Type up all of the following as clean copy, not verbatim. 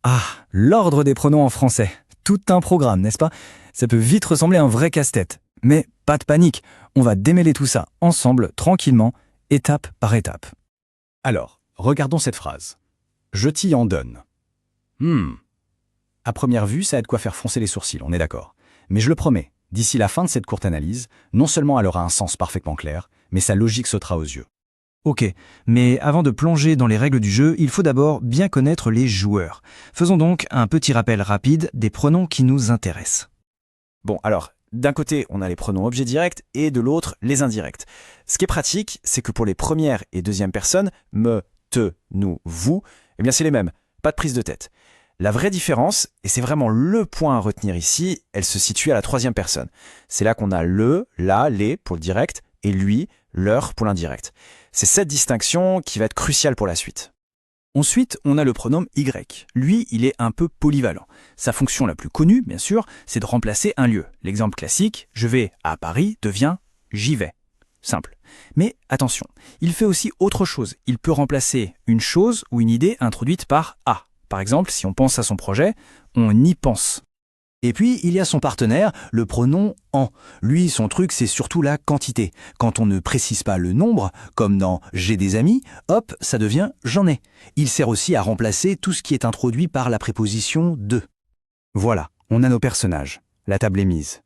Ah, l'ordre des pronoms en français. Tout un programme, n'est-ce pas? Ça peut vite ressembler à un vrai casse-tête. Mais pas de panique, on va démêler tout ça ensemble, tranquillement, étape par étape. Alors, regardons cette phrase. Je t'y en donne. À première vue, ça a de quoi faire froncer les sourcils, on est d'accord. Mais je le promets, d'ici la fin de cette courte analyse, non seulement elle aura un sens parfaitement clair, mais sa logique sautera aux yeux. Ok, mais avant de plonger dans les règles du jeu, il faut d'abord bien connaître les joueurs. Faisons donc un petit rappel rapide des pronoms qui nous intéressent. Bon, alors, d'un côté, on a les pronoms objets directs et de l'autre, les indirects. Ce qui est pratique, c'est que pour les premières et deuxièmes personnes, me, te, nous, vous, eh bien c'est les mêmes, pas de prise de tête. La vraie différence, et c'est vraiment le point à retenir ici, elle se situe à la troisième personne. C'est là qu'on a le, la, les pour le direct et lui, leur pour l'indirect. C'est cette distinction qui va être cruciale pour la suite. Ensuite, on a le pronom Y. Lui, il est un peu polyvalent. Sa fonction la plus connue, bien sûr, c'est de remplacer un lieu. L'exemple classique, je vais à Paris, devient j'y vais. Simple. Mais attention, il fait aussi autre chose. Il peut remplacer une chose ou une idée introduite par A. Par exemple, si on pense à son projet, on y pense. Et puis, il y a son partenaire, le pronom « en ». Lui, son truc, c'est surtout la quantité. Quand on ne précise pas le nombre, comme dans « j'ai des amis », hop, ça devient « j'en ai ». Il sert aussi à remplacer tout ce qui est introduit par la préposition « de ». Voilà, on a nos personnages. La table est mise.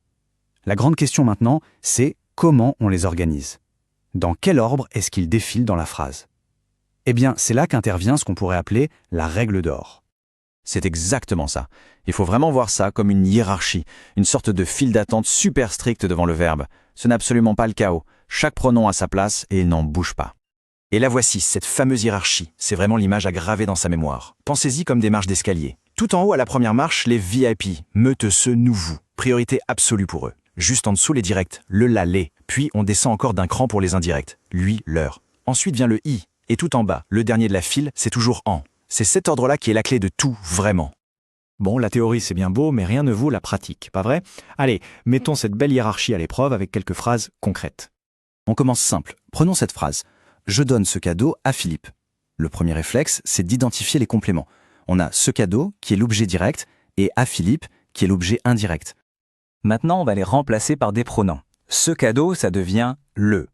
La grande question maintenant, c'est comment on les organise. Dans quel ordre est-ce qu'ils défilent dans la phrase? Eh bien, c'est là qu'intervient ce qu'on pourrait appeler la règle d'or. C'est exactement ça. Il faut vraiment voir ça comme une hiérarchie, une sorte de file d'attente super stricte devant le verbe. Ce n'est absolument pas le chaos. Chaque pronom a sa place et il n'en bouge pas. Et la voici, cette fameuse hiérarchie. C'est vraiment l'image à graver dans sa mémoire. Pensez-y comme des marches d'escalier. Tout en haut, à la première marche, les VIP, me, te, ce, nous, vous. Priorité absolue pour eux. Juste en dessous, les directs, le, la, les. Puis on descend encore d'un cran pour les indirects, lui, leur. Ensuite vient le I. Et tout en bas, le dernier de la file, c'est toujours en. C'est cet ordre-là qui est la clé de tout, vraiment. Bon, la théorie c'est bien beau, mais rien ne vaut la pratique, pas vrai? Allez, mettons cette belle hiérarchie à l'épreuve avec quelques phrases concrètes. On commence simple. Prenons cette phrase. Je donne ce cadeau à Philippe. Le premier réflexe, c'est d'identifier les compléments. On a ce cadeau qui est l'objet direct et à Philippe qui est l'objet indirect. Maintenant, on va les remplacer par des pronoms. Ce cadeau, ça devient le.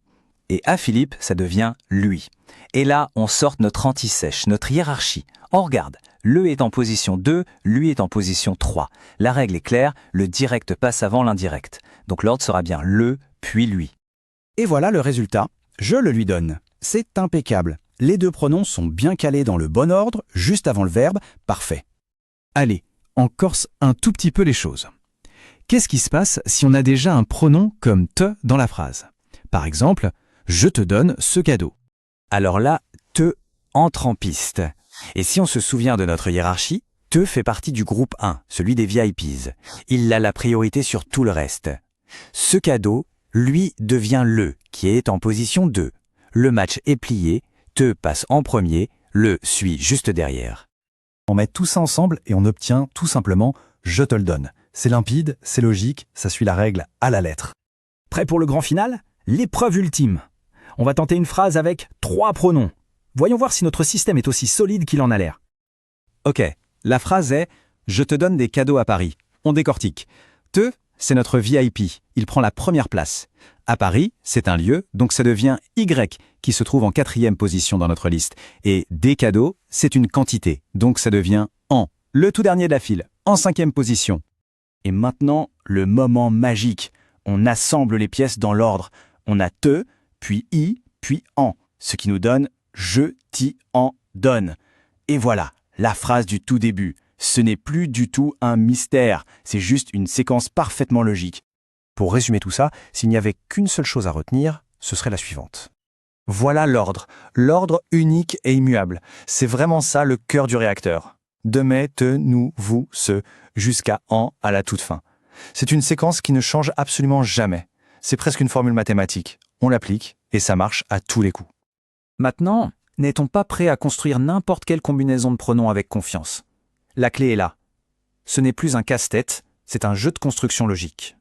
Et à Philippe, ça devient lui. Et là, on sort notre anti-sèche, notre hiérarchie. On regarde. Le est en position 2, lui est en position 3. La règle est claire, le direct passe avant l'indirect. Donc l'ordre sera bien le, puis lui. Et voilà le résultat. Je le lui donne. C'est impeccable. Les deux pronoms sont bien calés dans le bon ordre, juste avant le verbe. Parfait. Allez, on corse un tout petit peu les choses. Qu'est-ce qui se passe si on a déjà un pronom comme te dans la phrase? Par exemple, je te donne ce cadeau. Alors là, te entre en piste. Et si on se souvient de notre hiérarchie, te fait partie du groupe 1, celui des VIPs. Il a la priorité sur tout le reste. Ce cadeau, lui, devient le, qui est en position 2. Le match est plié, te passe en premier, le suit juste derrière. On met tout ça ensemble et on obtient tout simplement « je te le donne ». C'est limpide, c'est logique, ça suit la règle à la lettre. Prêt pour le grand final? L'épreuve ultime. On va tenter une phrase avec 3 pronoms. Voyons voir si notre système est aussi solide qu'il en a l'air. Ok, la phrase est « je te donne des cadeaux à Paris ». On décortique. Te, c'est notre VIP, il prend la première place. À Paris, c'est un lieu, donc ça devient Y qui se trouve en 4e position dans notre liste. Et des cadeaux, c'est une quantité, donc ça devient en. Le tout dernier de la file, en 5e position. Et maintenant, le moment magique. On assemble les pièces dans l'ordre. On a te, puis i, puis en, ce qui nous donne je t'y en donne. Et voilà, la phrase du tout début. Ce n'est plus du tout un mystère, c'est juste une séquence parfaitement logique. Pour résumer tout ça, s'il n'y avait qu'une seule chose à retenir, ce serait la suivante. Voilà l'ordre unique et immuable. C'est vraiment ça le cœur du réacteur. De mais, te, nous, vous, ce, jusqu'à en à la toute fin. C'est une séquence qui ne change absolument jamais. C'est presque une formule mathématique. On l'applique et ça marche à tous les coups. Maintenant, n'est-on pas prêt à construire n'importe quelle combinaison de pronoms avec confiance? La clé est là. Ce n'est plus un casse-tête, c'est un jeu de construction logique.